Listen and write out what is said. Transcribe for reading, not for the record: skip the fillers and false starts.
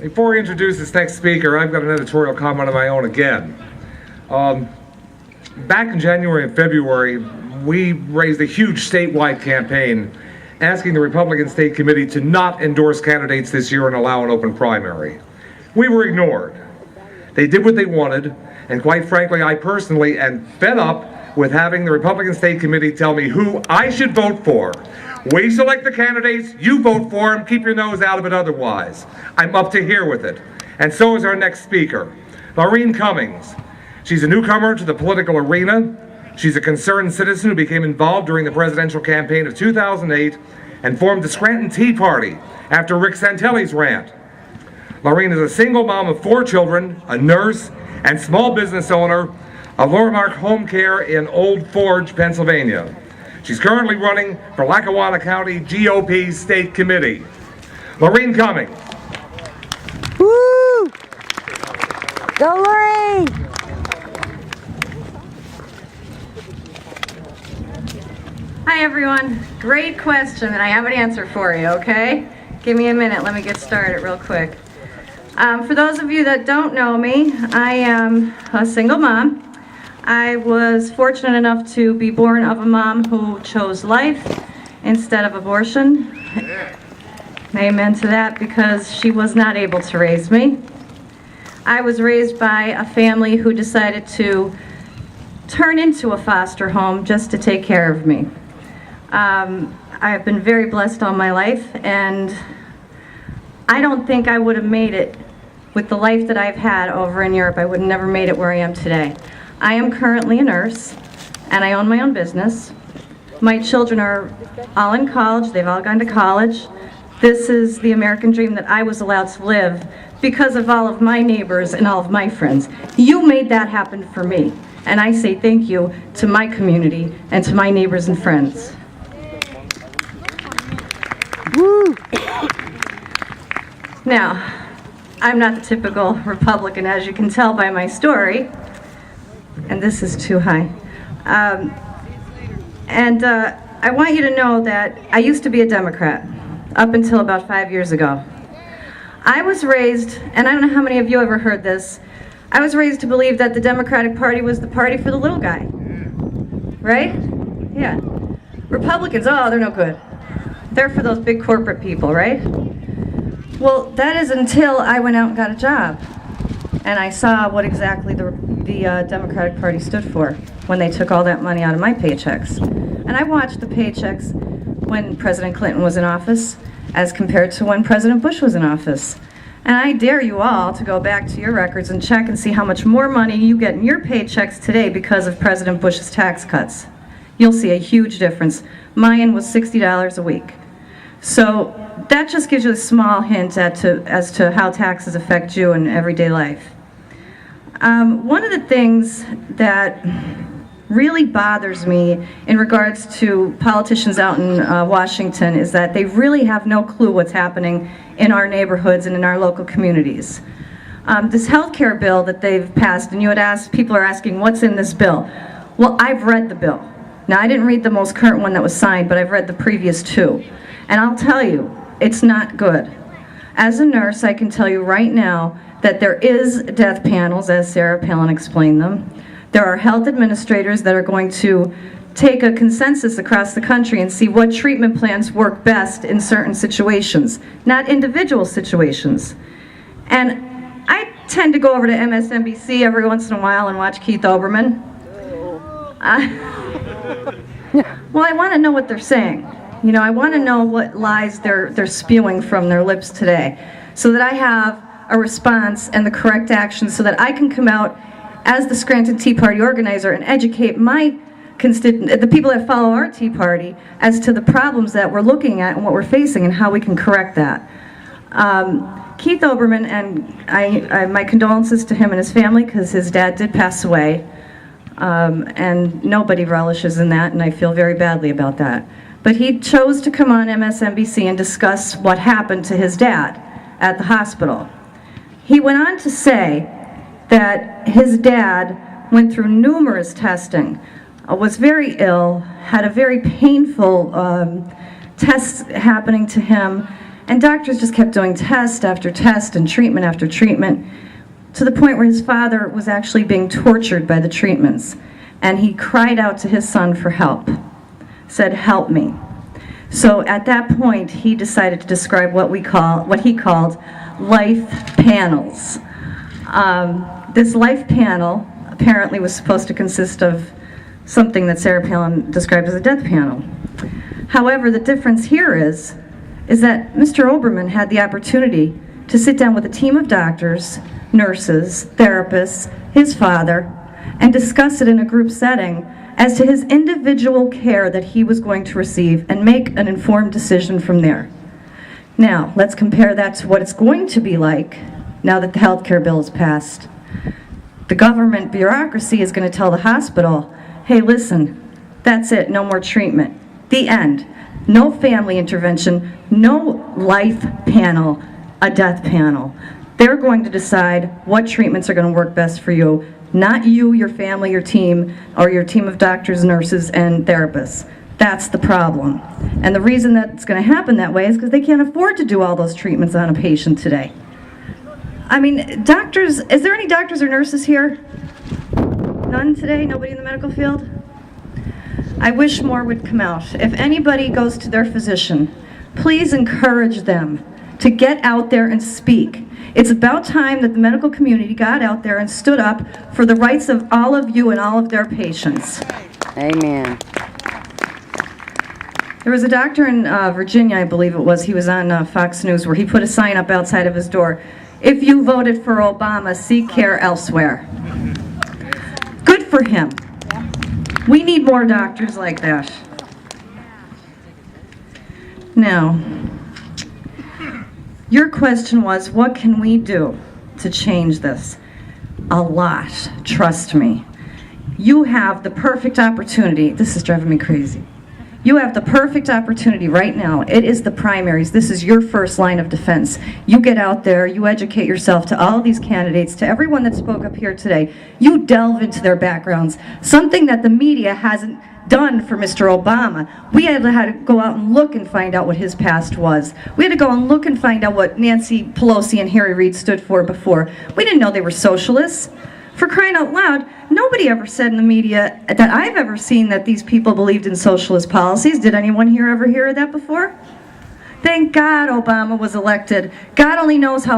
Before I introduce this next speaker, I've got an editorial comment of my own again. Back in January and February, we raised a huge statewide campaign asking the Republican State Committee to not endorse candidates this year and allow an open primary. We were ignored. They did what they wanted, and quite frankly, I personally am fed up with having the Republican State Committee tell me who I should vote for. We select the candidates, you vote for them, keep your nose out of it otherwise. I'm up to here with it. And so is our next speaker, Laureen Cummings. She's a newcomer to the political arena. She's a concerned citizen who became involved during the presidential campaign of 2008 and formed the Scranton Tea Party after Rick Santelli's rant. Laureen is a single mom of 4 children, a nurse, and small business owner of Lormark Home Care in Old Forge, Pennsylvania. She's currently running for Lackawanna County GOP State Committee. Laureen Cummings. Woo! Go Laureen! Hi everyone, great question, and I have an answer for you, okay? Give me a minute, let me get started real quick. For those of you that don't know me, I am a single mom. I was fortunate enough to be born of a mom who chose life instead of abortion. Amen to that, because she was not able to raise me. I was raised by a family who decided to turn into a foster home just to take care of me. I have been very blessed all my life, and I don't think I would have made it with the life that I've had over in Europe. I would have never made it where I am today. I am currently a nurse, and I own my own business. My children are all in college. They've all gone to college. This is the American dream that I was allowed to live because of all of my neighbors and all of my friends. You made that happen for me, and I say thank you to my community and to my neighbors and friends. Woo! Now, I'm not the typical Republican, as you can tell by my story. And this is too high. I want you to know that I used to be a Democrat up until about 5 years ago. I was raised, and I don't know how many of you ever heard this, I was raised to believe that the Democratic Party was the party for the little guy. Right? Yeah. Republicans, oh, they're no good. They're for those big corporate people, right? Well, that is until I went out and got a job. And I saw what exactly the Democratic Party stood for when they took all that money out of my paychecks. And I watched the paychecks when President Clinton was in office as compared to when President Bush was in office. And I dare you all to go back to your records and check and see how much more money you get in your paychecks today because of President Bush's tax cuts. You'll see a huge difference. Mine was $60 a week. So that just gives you a small hint as to how taxes affect you in everyday life. One of the things that really bothers me in regards to politicians out in Washington is that they really have no clue what's happening in our neighborhoods and in our local communities. This health care bill that they've passed, and you had asked, people are asking, what's in this bill? Well, I've read the bill. Now, I didn't read the most current one that was signed, but I've read the previous 2. And I'll tell you, it's not good. As a nurse, I can tell you right now that there is death panels, as Sarah Palin explained them. There are health administrators that are going to take a consensus across the country and see what treatment plans work best in certain situations, not individual situations. And I tend to go over to MSNBC every once in a while and watch Keith Olbermann. Well, I want to know what they're saying. You know, I want to know what lies they're spewing from their lips today, so that I have a response and the correct action, so that I can come out as the Scranton Tea Party organizer and educate my the people that follow our Tea Party as to the problems that we're looking at and what we're facing and how we can correct that. Keith Olbermann, and my condolences to him and his family, because his dad did pass away, and nobody relishes in that, and I feel very badly about that. But he chose to come on MSNBC and discuss what happened to his dad at the hospital. He went on to say that his dad went through numerous testing, was very ill, had a very painful tests happening to him, And doctors just kept doing test after test and treatment after treatment, to the point where his father was actually being tortured by the treatments. And he cried out to his son for help, said, "Help me." So at that point, he decided to describe what he called life panels. This life panel apparently was supposed to consist of something that Sarah Palin described as a death panel. However, the difference here is that Mr. Oberman had the opportunity to sit down with a team of doctors, nurses, therapists, his father, and discuss it in a group setting as to his individual care that he was going to receive and make an informed decision from there. Now, let's compare that to what it's going to be like now that the health care bill is passed. The government bureaucracy is going to tell the hospital, hey, listen, that's it, no more treatment. The end. No family intervention, no life panel, a death panel. They're going to decide what treatments are going to work best for you, not you, your family, your team, or your team of doctors, nurses, and therapists. That's the problem. And the reason that's going to happen that way is because they can't afford to do all those treatments on a patient today. I mean, doctors, is there any doctors or nurses here? None today? Nobody in the medical field? I wish more would come out. If anybody goes to their physician, please encourage them to get out there and speak. It's about time that the medical community got out there and stood up for the rights of all of you and all of their patients. Amen. There was a doctor in Virginia, I believe it was, he was on Fox News, where he put a sign up outside of his door, "If you voted for Obama, seek care elsewhere." Good for him. We need more doctors like that. Now, your question was, what can we do to change this? A lot, trust me. You have the perfect opportunity. This is driving me crazy. You have the perfect opportunity right now. It is the primaries. This is your first line of defense. You get out there, you educate yourself to all these candidates, to everyone that spoke up here today. You delve into their backgrounds, something that the media hasn't done for Mr. Obama. We had to go out and look and find out what his past was. We had to go and look and find out what Nancy Pelosi and Harry Reid stood for before. We didn't know they were socialists. For crying out loud, nobody ever said in the media that I've ever seen that these people believed in socialist policies. Did anyone here ever hear that before? Thank God Obama was elected. God only knows how